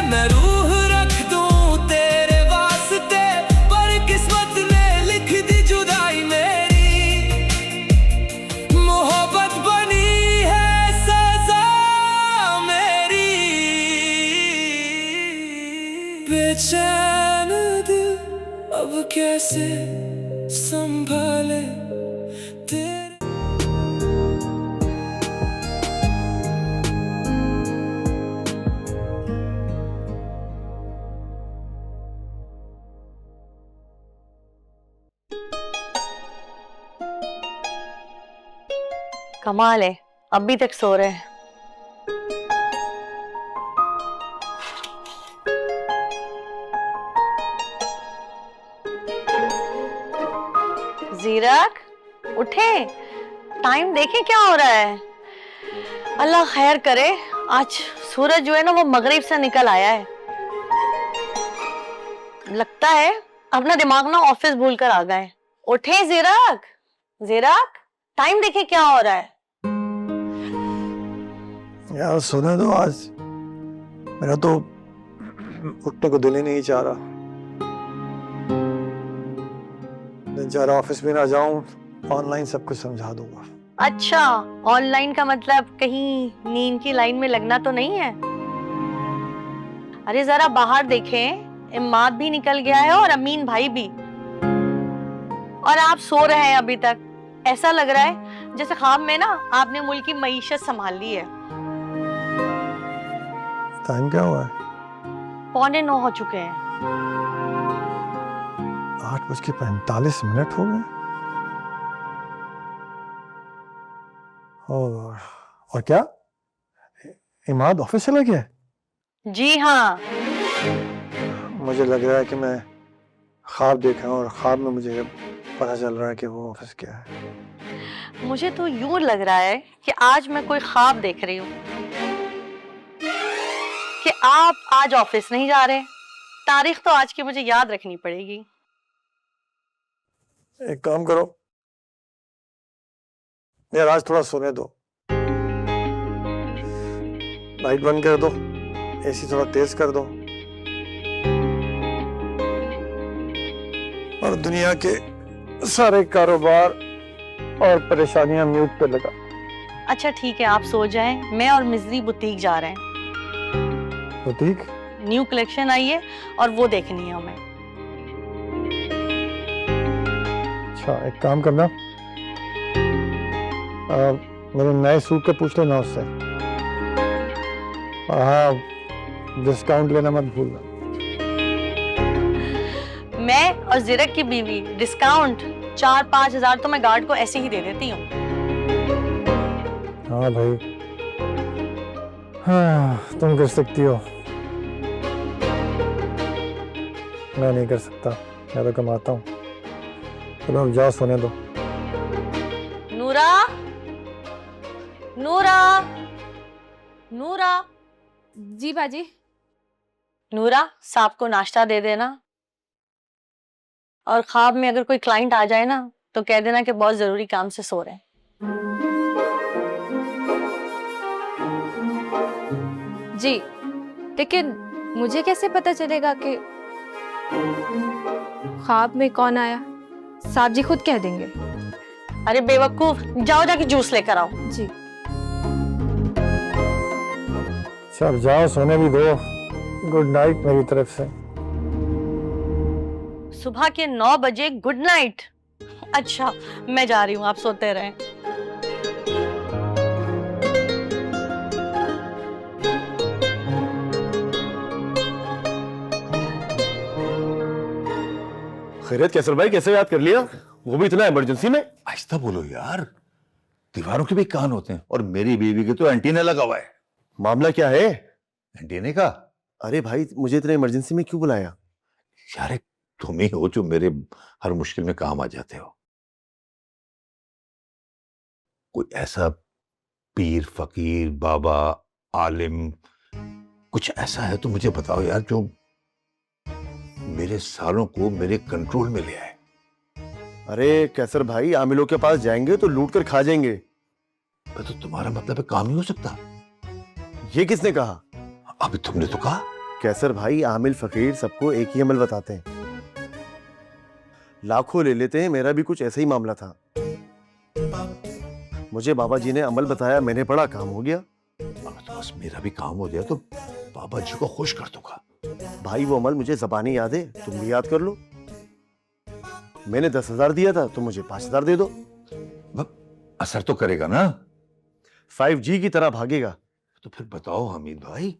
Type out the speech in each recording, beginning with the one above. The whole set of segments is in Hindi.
मैं रूह रख दूं तेरे वास्ते, पर किस्मत ने लिख दी जुदाई मेरी। मोहब्बत बनी है सजा मेरी। बेचैन दिल अब कैसे संभाले तेरे। कमाल है, अभी तक सो रहे हैं। जीरक उठे, टाइम देखें क्या हो रहा है। अल्लाह खैर करे, आज सूरज जो है ना वो मगरिब से निकल आया है। लगता है अपना दिमाग ना ऑफिस भूल कर आ गए। उठे जीरक, जीरक टाइम देखे क्या हो रहा है। यार सुने तो आज मेरा तो उठने को दिल ही नहीं चाह रहा। दिन चाह रहा ऑफिस में ना जाऊं, ऑनलाइन सब कुछ समझा दूंगा। अच्छा, ऑनलाइन का मतलब कहीं नींद की लाइन में लगना तो नहीं है। अरे जरा बाहर देखें, इमाद भी निकल गया है और अमीन भाई भी, और आप सो रहे हैं अभी तक। ऐसा लग रहा है जैसे ख्वाब में ना आपने मुल्क की मईशत संभाल ली है। टाइम क्या हुआ है? 8:45 हो चुके हैं। 8:45 हो गए। और क्या इमाद ऑफिस चला गया? जी हाँ। मुझे लग रहा है कि मैं ख्वाब देखा हूं और ख्वाब में मुझे पता चल रहा है कि वो ऑफिस गया है। मुझे तो यूं लग रहा है कि आज मैं कोई ख्वाब देख रही हूँ कि आप आज ऑफिस नहीं जा रहे। तारीख तो आज की मुझे याद रखनी पड़ेगी। एक काम करो यार, आज थोड़ा सोने दो, लाइट बंद कर दो, एसी थोड़ा तेज कर दो और दुनिया के सारे कारोबार और परेशानियां म्यूट पे लगा। अच्छा ठीक है, आप सो जाएं। मैं और मिजरी बुटीक जा रहे हैं। बुटीक? न्यू कलेक्शन आई है और वो देखनी है हमें। अच्छा एक काम करना, मेरे नए सूट का पूछ लेना उससे। हाँ, डिस्काउंट लेना मत भूलना। मैं और जिरक की बीवी डिस्काउंट 4-5 हजार तो मैं गार्ड को ऐसे ही दे देती हूँ। हाँ भाई, हाँ तुम कर सकती हो, मैं नहीं कर सकता, मैं तो कमाता हूँ। चलो अब जाओ सोने दो। नूरा, नूरा, नूरा। जी बाजी। नूरा, साहब को नाश्ता दे देना, और ख्वाब में अगर कोई क्लाइंट आ जाए ना तो कह देना कि बहुत जरूरी काम से सो रहे हैं। जी, लेकिन मुझे कैसे पता चलेगा कि ख्वाब में कौन आया? साहब जी खुद कह देंगे। अरे बेवकूफ, जाओ जाके जूस लेकर आओ। जी। सब जाओ, सोने भी दो। गुड नाइट मेरी तरफ से। सुबह के 9 बजे गुड नाइट? अच्छा मैं जा रही हूँ, आप सोते रहें। खैरियत कैसर भाई, कैसे याद कर लिया? वो भी इतना इमरजेंसी में? आहिस्ता बोलो यार, दीवारों के भी कान होते हैं, और मेरी बीवी के तो एंटीना लगा हुआ है। मामला क्या है? एंटीने का? अरे भाई, मुझे इतने इमरजेंसी में क्यों बुलाया? यार एक तुम ही हो जो मेरे हर मुश्किल में काम आ जाते हो। कोई ऐसा पीर, फकीर, बाबा, आलिम, कुछ ऐसा है तो मुझे बताओ यार, जो मेरे सालों को मेरे कंट्रोल में ले आए। अरे कैसर भाई, आमिलों के पास जाएंगे तो लूट कर खा जाएंगे। तो तुम्हारा मतलब है काम नहीं हो सकता? ये किसने कहा? अभी तुमने तो कहा। कैसर भाई, आमिल, फकीर सबको एक ही अमल बताते हैं, लाखों ले लेते हैं। मेरा भी कुछ ऐसा ही मामला था। मुझे बाबा जी ने अमल बताया, मैंने पढ़ा, काम हो गया। अगर तो बस मेरा भी काम हो गया तो बाबा जी को खुश कर दूंगा। भाई वो अमल मुझे ज़बानी याद है, तुम भी याद कर लो। मैंने 10,000 दिया था, तुम मुझे 5,000 दे दो। असर तो करेगा ना? 5G की तरह भागेगा। तो फिर बताओ हमीद भाई।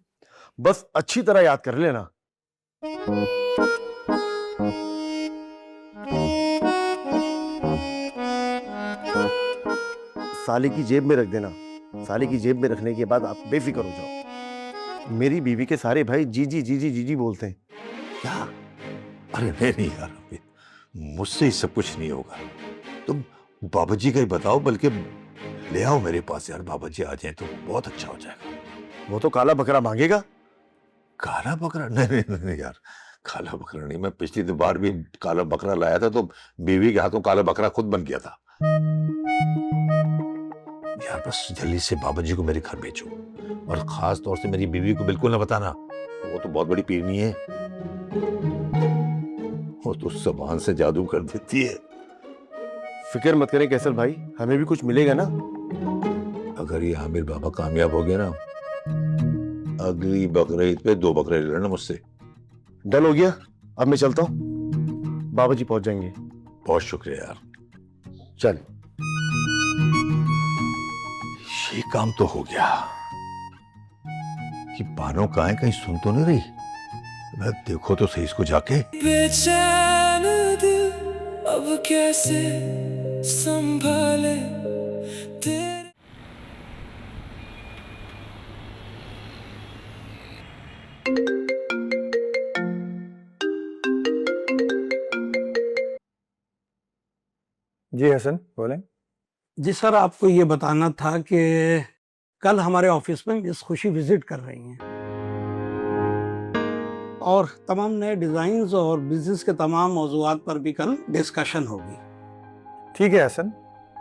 बस अच्छी तरह याद कर लेना। साले की जेब में रख देना। साले की जेब में रखने के बाद आप बेफिक्र हो जाओ। मेरी बीवी के सारे भाई जीजी जीजी जीजी बोलते हैं। क्या? अरे नहीं यार हमीद, मुझसे ही सब कुछ नहीं होगा। तुम बाबा जी का ही बताओ, बल्कि ले आओ मेरे पास यार। बाबा जी आ जाए तो बहुत अच्छा हो जाएगा। वो तो काला बकरा मांगेगा। काला बकरा? नहीं यार, काला बकरा नहीं। मैं पिछली बार भी काला बकरा लाया था तो बीवी के हाथों काला बकरा खुद बन गया था। यार बस जल्दी से बाबा जी को मेरे घर भेजो, और खास तौर से मेरी बीवी को बिल्कुल ना बताना। वो तो बहुत बड़ी पीरनी है, वो तो ज़बान से जादू कर देती है। फिक्र मत करें कैसर भाई, हमें भी कुछ मिलेगा ना। अगर ये आमिर बाबा कामयाब हो गया ना, अगली बकरीद पे 2 बकरे ले लेना मुझसे। डन हो गया। अब मैं चलता हूँ, बाबा जी पहुंच जाएंगे। बहुत शुक्रिया यार। चल। ये काम तो हो गया। कि बानो कहाँ है, कहीं सुन तो नहीं रही? मैं देखो तो सही इसको जाके। बेचैन दिल अब कैसे संभाले तेरे। जी हसन, बोलें। जी सर, आपको ये बताना था कि कल हमारे ऑफिस में मिस खुशी विजिट कर रही हैं और तमाम नए डिज़ाइंस और बिजनेस के तमाम मौज़ूआत पर भी कल डिस्कशन होगी। ठीक है हसन,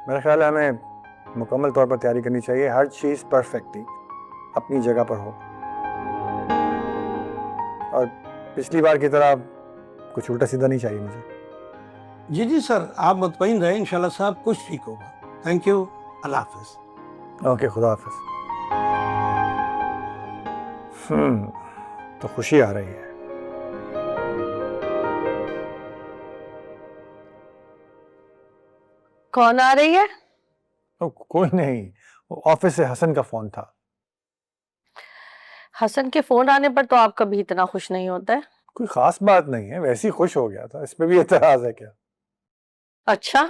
मेरा ख्याल है हमें मुकम्मल तौर पर तैयारी करनी चाहिए। हर चीज़ परफेक्टली अपनी जगह पर हो, और पिछली बार की तरह कुछ उल्टा सीधा नहीं चाहिए मुझे। जी सर, आप मुतमईन रहें, इंशाल्लाह सब कुछ ठीक होगा। थैंक यू, अल्लाह हाफिज़। ओके, खुदा हाफिज़। तो खुशी आ रही है। कौन आ रही है? कोई नहीं, वो ऑफिस से हसन का फोन था। हसन के फोन आने पर तो आप कभी इतना खुश नहीं होता है। कोई खास बात नहीं है, वैसे ही खुश हो गया था। इसमें भी एतराज है क्या? अच्छा,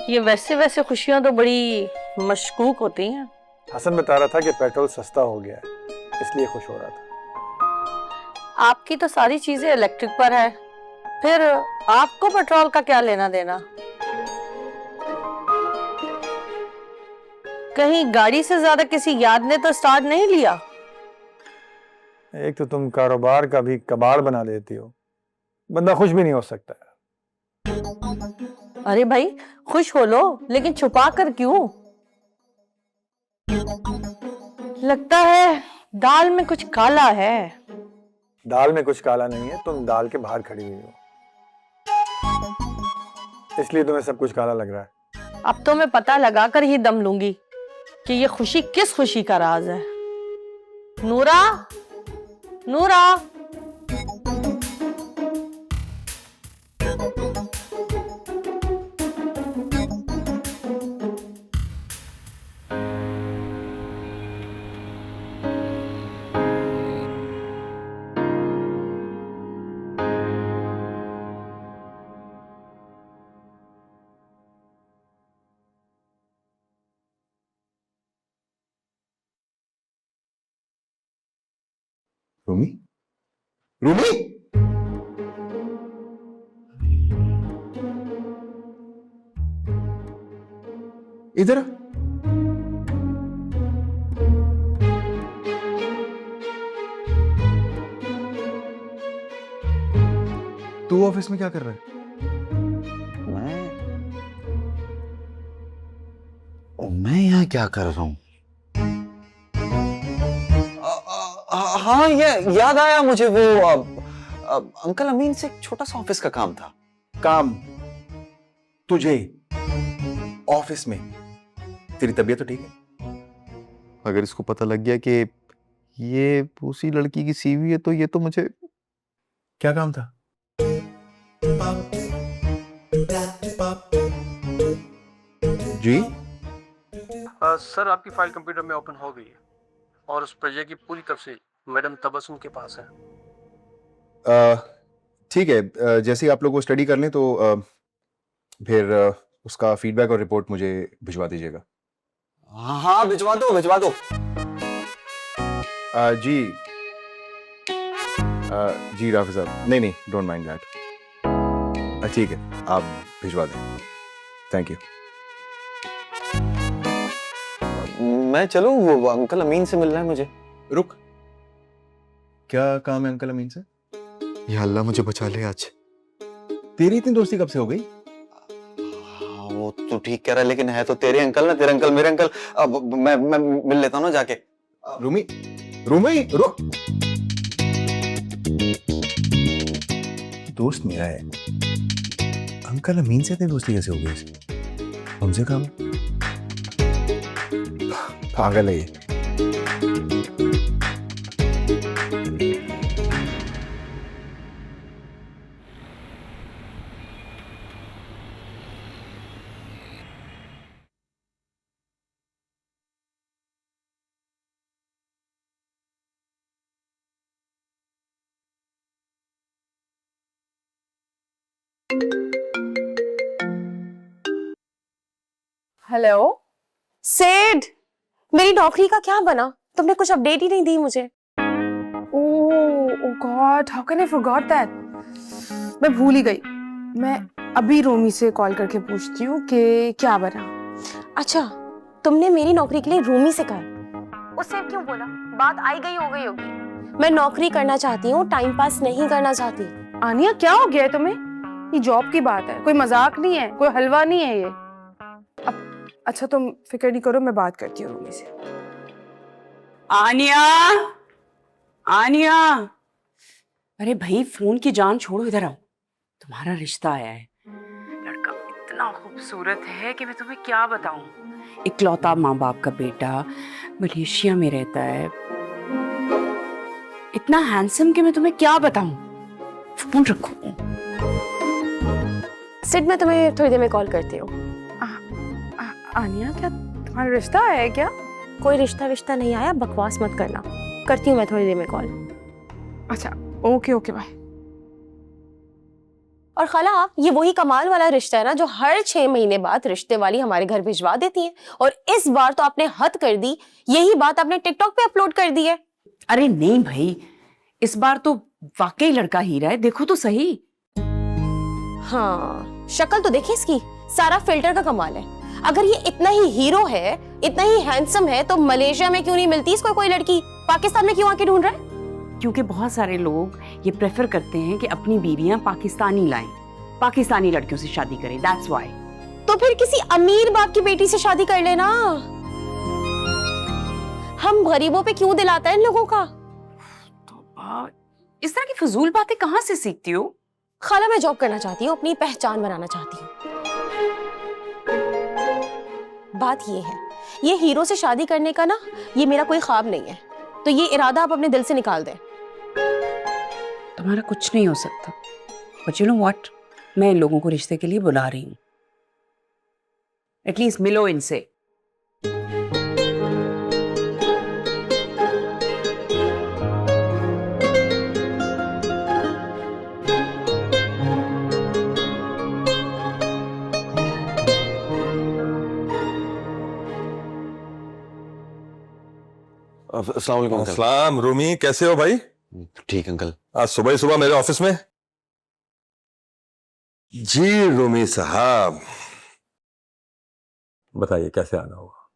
ये वैसे खुशियां तो बड़ी मशकूक होती हैं। हसन बता रहा था कि पेट्रोल सस्ता हो गया है, इसलिए खुश हो रहा था। आपकी तो सारी चीजें इलेक्ट्रिक पर है, फिर आपको पेट्रोल का क्या लेना देना? कहीं गाड़ी से ज्यादा किसी याद ने तो स्टार्ट नहीं लिया? एक तो तुम कारोबार का भी कबाड़ बना देती हो, बंदा खुश भी नहीं हो सकता। अरे भाई, खुश हो लो, लेकिन छुपा कर क्यों? लगता है दाल में कुछ काला है। दाल में कुछ काला नहीं है, तुम दाल के बाहर खड़ी हुई हो, इसलिए तुम्हें सब कुछ काला लग रहा है। अब तो मैं पता लगा कर ही दम लूंगी कि ये खुशी किस खुशी का राज है। नूरा, नूरा, रूमी, रूमी, इधर। तू ऑफिस में क्या कर रहा है? मैं यहाँ क्या कर रहा हूँ? हाँ, ये याद आया मुझे, वो अंकल अमीन से एक छोटा सा ऑफिस का काम था। काम तुझे ऑफिस में? तेरी तबीयत तो ठीक है? अगर इसको पता लग गया कि ये उसी लड़की की सीवी है तो ये तो मुझे... क्या काम था? जी सर, आपकी फाइल कंप्यूटर में ओपन हो गई है और उस प्रोजेक्ट की पूरी तफसील मैडम तबस्सुम के पास है। ठीक है, जैसे ही आप लोग वो स्टडी कर लें तो फिर उसका फीडबैक और रिपोर्ट मुझे भिजवा दीजिएगा। हाँ, भिजवा दो, भिजवा दो। जी जी राफी साहब, नहीं डोंट माइंड दैट। ठीक है, आप भिजवा दें। Thank you. मैं चलूं? वो अंकल अमीन से मिलना है मुझे। रुक, क्या काम है अंकल अमीन से? या अल्लाह मुझे बचा ले आज। तेरी इतनी दोस्ती कब से हो गई? हाँ, वो तो ठीक कह रहा है, लेकिन है तो तेरे अंकल ना, तेरे अंकल मेरे अंकल। अब मैं मिल लेता हूँ ना जाके। रूमी, रूमी रुक। दोस्त मेरा है, अंकल अमीन से तेरी दोस्ती कैसे हो गई? हमसे काम? पागल है ये। हेलो सेड, मेरी नौकरी का क्या बना? तुमने कुछ अपडेट ही नहीं दी मुझे। Oh god, how can I forgot that. मैं भूल ही गई। मैं अभी रोमी से कॉल करके पूछती हूँ कि क्या बना। अच्छा, तुमने मेरी नौकरी के लिए रोमी से कहा? उससे क्यों बोला? बात आई गई हो गई होगी। मैं नौकरी करना चाहती हूँ, टाइम पास नहीं करना चाहती। आनिया, क्या हो गया है तुम्हें? ये जॉब की बात है, कोई मजाक नहीं है, कोई हलवा नहीं है ये। अब अच्छा, तुम फिक्र नहीं करो, मैं बात करती हूँ रोमी से। आनिया, आनिया, अरे भाई फोन की जान छोड़ो, इधर आओ। तुम्हारा रिश्ता आया है। लड़का इतना खूबसूरत है कि मैं तुम्हें क्या बताऊं। इकलौता माँ बाप का बेटा, मलेशिया में रहता है, इतना हैंडसम कि मैं तुम्हें क्या बताऊं। फोन रखो। सिड, मैं तुम्हें थोड़ी देर में कॉल करती हूँ। आनिया, क्या तुम्हारा रिश्ता आया है क्या? कोई रिश्ता विश्ता नहीं आया, बकवास मत करना। करती हूँ मैं थोड़ी देर में कॉल। अच्छा, ओके ओके, बाय। और खाला, ये वही कमाल वाला रिश्ता है ना जो हर 6 महीने बाद रिश्ते वाली हमारे घर भिजवा देती है। और इस बार तो आपने हद कर दी, यही बात आपने टिकटॉक पे अपलोड कर दी है। अरे नहीं भाई, इस बार तो वाकई लड़का हीरा है, देखो तो सही। हाँ, शक्ल तो देखिए इसकी, सारा फिल्टर का कमाल है। अगर ये इतना ही हीरो है, इतना ही हैंडसम है, तो मलेशिया में क्यों नहीं मिलती इसको कोई लड़की? पाकिस्तान में क्यों आके ढूंढ रहा है? क्योंकि बहुत सारे लोग ये प्रेफर करते हैं कि अपनी बीवियां पाकिस्तानी लाएं, पाकिस्तानी लड़कियों से शादी करें, दैट्स व्हाई। तो फिर किसी अमीर बाप की बेटी से शादी कर लेना। हम गरीबों पे क्यों दिलाता है इन लोगों का? तो इस तरह की फजूल बातें कहाँ से सीखती हो? खाला, मैं जॉब करना चाहती हूँ, अपनी पहचान बनाना चाहती हूँ। बात ये है, ये हीरो से शादी करने का ना, ये मेरा कोई ख्वाब नहीं है। तो ये इरादा आप अपने दिल से निकाल दें। तुम्हारा कुछ नहीं हो सकता। बट यू नो व्हाट, मैं इन लोगों को रिश्ते के लिए बुला रही हूँ। एटलीस्ट मिलो इनसे। अस्सलाम वालेकुम अंकल। अस्सलाम। रूमी, कैसे हो भाई? ठीक अंकल। आज सुबह ही सुबह मेरे ऑफिस में? जी रूमी साहब, बताइए कैसे आना होगा?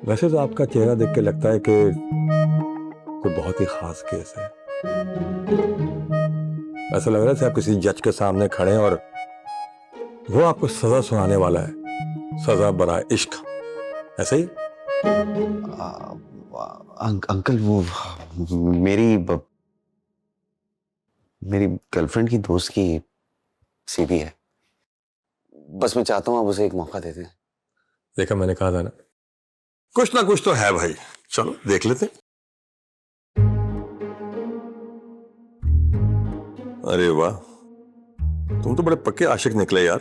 वैसे तो आपका चेहरा देख के लगता है कि कोई बहुत ही खास केस है। ऐसा लग रहा है आप किसी जज के सामने खड़े हैं और वो आपको सजा सुनाने वाला है, सजा बराए इश्क, ऐसे ही? अंकल वो मेरी मेरी गर्लफ्रेंड की दोस्त की सीवी है। बस मैं चाहता हूँ आप उसे एक मौका दे दें। देखा, मैंने कहा था ना, कुछ ना कुछ तो है भाई। चलो देख लेते। अरे वाह, तुम तो बड़े पक्के आशिक निकले यार।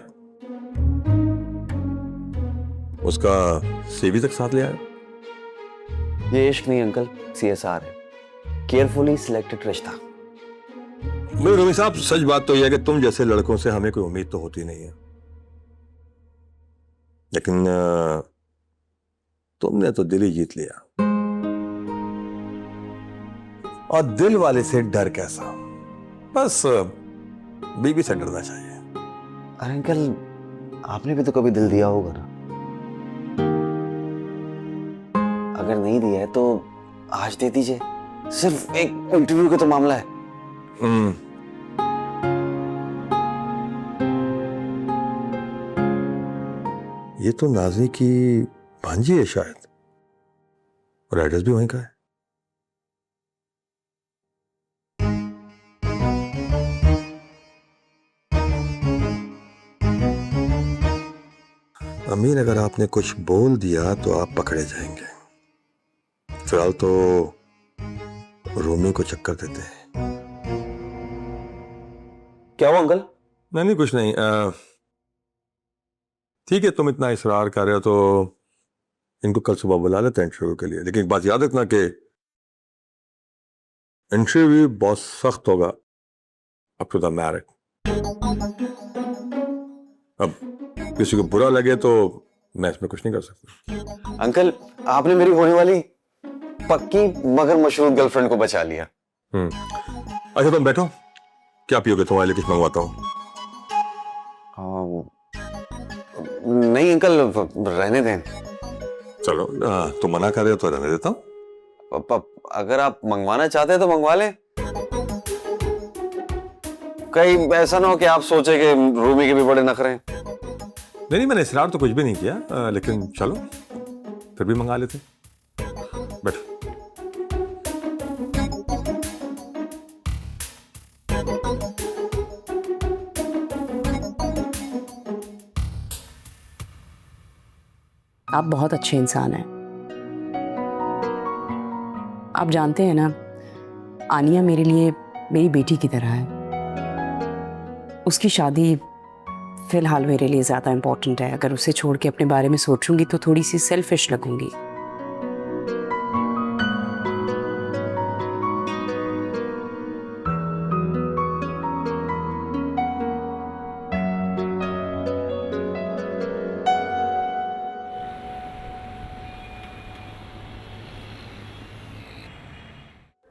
उसका सीवी तक साथ ले आए। ये इश्क नहीं अंकल, CSR है, केयरफुली सिलेक्टेड रिश्ता। मेरे रवि साहब, सच बात तो यह है कि तुम जैसे लड़कों से हमें कोई उम्मीद तो होती नहीं है, लेकिन तुमने तो दिल ही जीत लिया। और दिल वाले से डर कैसा, बस बीवी से डरना चाहिए। अरे अंकल, आपने भी तो कभी दिल दिया होगा ना? अगर नहीं दिया है तो आज दे दीजिए, सिर्फ एक इंटरव्यू का तो मामला है। ये तो नाज़ी की भांजी है शायद, और एड्रेस भी वहीं का है। अमीर, अगर आपने कुछ बोल दिया तो आप पकड़े जाएंगे। फिलहाल तो रूमी को चक्कर देते हैं। क्या हुआ अंकल? नहीं कुछ नहीं। ठीक है, तुम इतना इसरार कर रहे हो तो इनको कल सुबह बुला लेते हैं इंटरव्यू के लिए। लेकिन एक बात याद रखना कि इंटरव्यू बहुत सख्त होगा, अप टू द मैरिट। अब किसी को बुरा लगे तो मैं इसमें कुछ नहीं कर सकता। अंकल, आपने मेरी होने वाली पक्की मगर मशहूर गर्लफ्रेंड को बचा लिया। अच्छा तुम बैठो, क्या पियोगे? तुम्हारे लिए कुछ मंगवाता हूँ। नहीं अंकल, रहने दें। चलो, तुम मना कर रहे हो तो रहने देता हूँ। अगर आप मंगवाना चाहते हैं तो मंगवा लें। कहीं ऐसा ना हो कि आप सोचे कि रूमी के भी बड़े नखरे हैं। नहीं, मैंने इसरार तो कुछ भी नहीं किया, लेकिन चलो फिर भी मंगा लेते। बैठो। आप बहुत अच्छे इंसान हैं। आप जानते हैं ना, आनिया मेरे लिए मेरी बेटी की तरह है। उसकी शादी फिलहाल मेरे लिए ज़्यादा इम्पोर्टेंट है। अगर उसे छोड़ के अपने बारे में सोचूंगी तो थोड़ी सी सेल्फिश लगूंगी।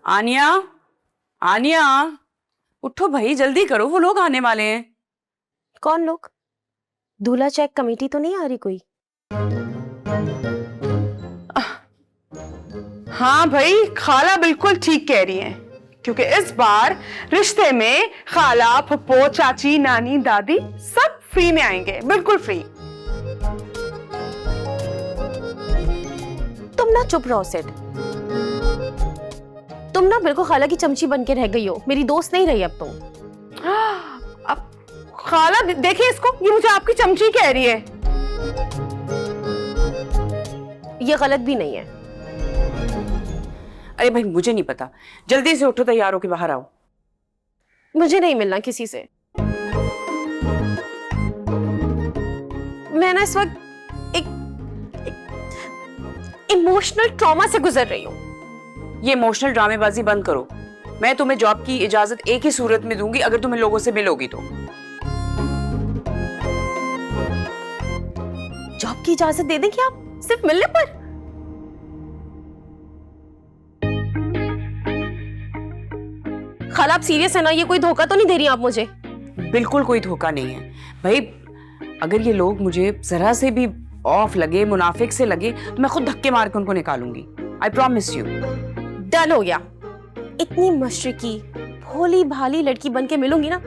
आनिया, आनिया, उठो भाई, जल्दी करो, वो लोग आने वाले हैं। कौन लोग? दूल्हा चेक कमेटी तो नहीं आ रही कोई? हाँ भाई, खाला बिल्कुल ठीक कह रही हैं, क्योंकि इस बार रिश्ते में खाला, फुप्पो, चाची, नानी, दादी सब फ्री में आएंगे, बिल्कुल फ्री। तुम ना चुप रहो सिड। तुम ना बिल्कुल खाला की चमची बन के रह गई हो, मेरी दोस्त नहीं रही अब तुम। अब खाला देखिए इसको, ये मुझे आपकी चमची कह रही है। ये गलत भी नहीं है। अरे भाई, मुझे नहीं पता, जल्दी से उठो, तैयार होके बाहर आओ। मुझे नहीं मिलना किसी से। मैं ना इस वक्त एक इमोशनल ट्रॉमा से गुजर रही हूँ। ये इमोशनल ड्रामेबाजी बंद करो। मैं तुम्हें जॉब की इजाजत एक ही सूरत में दूंगी, अगर तुम इन लोगों से मिलोगी तो। जॉब की इजाजत दे दें क्या आप, सिर्फ मिलने पर? खाला आप सीरियस है ना? ये कोई धोखा तो नहीं दे रही आप मुझे? बिल्कुल कोई धोखा नहीं है भाई। अगर ये लोग मुझे जरा से भी ऑफ लगे, मुनाफिक से लगे, तो मैं खुद धक्के मार के उनको निकालूंगी। I promise you. डन हो गया। इतनी मशरकी भोली भाली लड़की बन के मिलूंगी ना,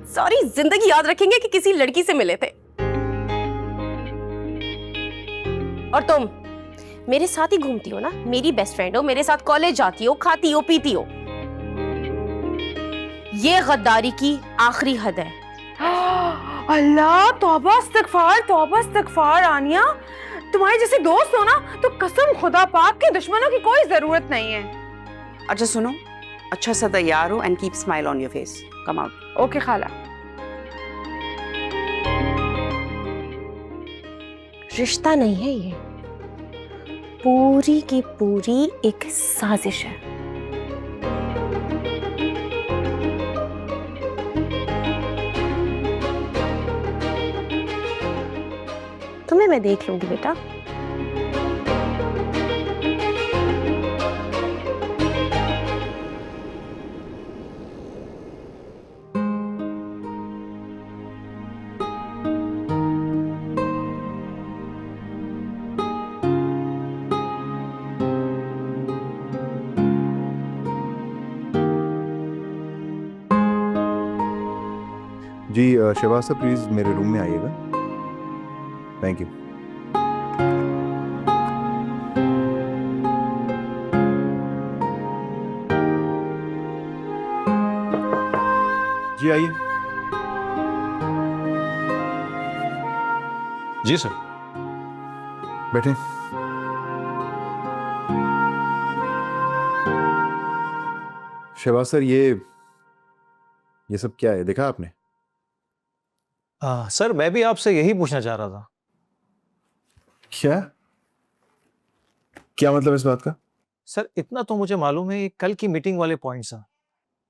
सारी जिंदगी याद रखेंगे कि किसी लड़की से मिले थे। और तुम मेरे साथ ही घूमती हो ना, मेरी बेस्ट फ्रेंड हो, मेरे साथ कॉलेज जाती हो, खाती हो, पीती हो। ये गद्दारी की आखिरी हद है। अल्लाह, तौबा इस्तगफार आनिया। तुम्हारे जैसे दोस्त हो ना तो कसम खुदा पाक के दुश्मनों की कोई जरूरत नहीं है। अच्छा सुनो, अच्छा सा तैयार हो and keep smile on your face. Come out. Okay खाला। रिश्ता नहीं है ये, पूरी की पूरी एक साजिश है। तुम्हें मैं देख लूंगी बेटा। जी शहबाज साहब प्लीज मेरे रूम में आइएगा। Thank you. जी आइए। जी सर। बैठे। शहबाज सर ये सब क्या है, देखा आपने? सर मैं भी आपसे यही पूछना चाह रहा था। क्या क्या मतलब इस बात का? सर इतना तो मुझे मालूम है, ये कल की मीटिंग वाले पॉइंट्स हैं।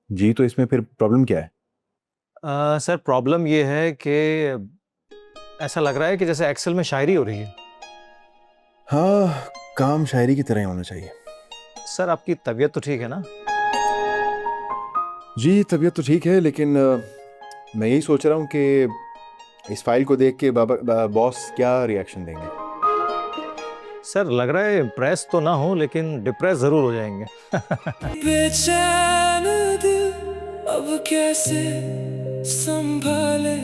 जी तो इसमें फिर प्रॉब्लम क्या है? सर प्रॉब्लम ये है कि ऐसा लग रहा है कि जैसे एक्सेल में शायरी हो रही है। हाँ, काम शायरी की तरह ही होना चाहिए। सर आपकी तबीयत तो ठीक है ना? जी तबीयत तो ठीक है, लेकिन मैं यही सोच रहा हूँ कि इस फाइल को देख के बॉस क्या रिएक्शन देंगे। सर लग रहा है इम्प्रेस तो ना हो लेकिन डिप्रेस जरूर हो जाएंगे। बेचैन दिल अब कैसे संभाले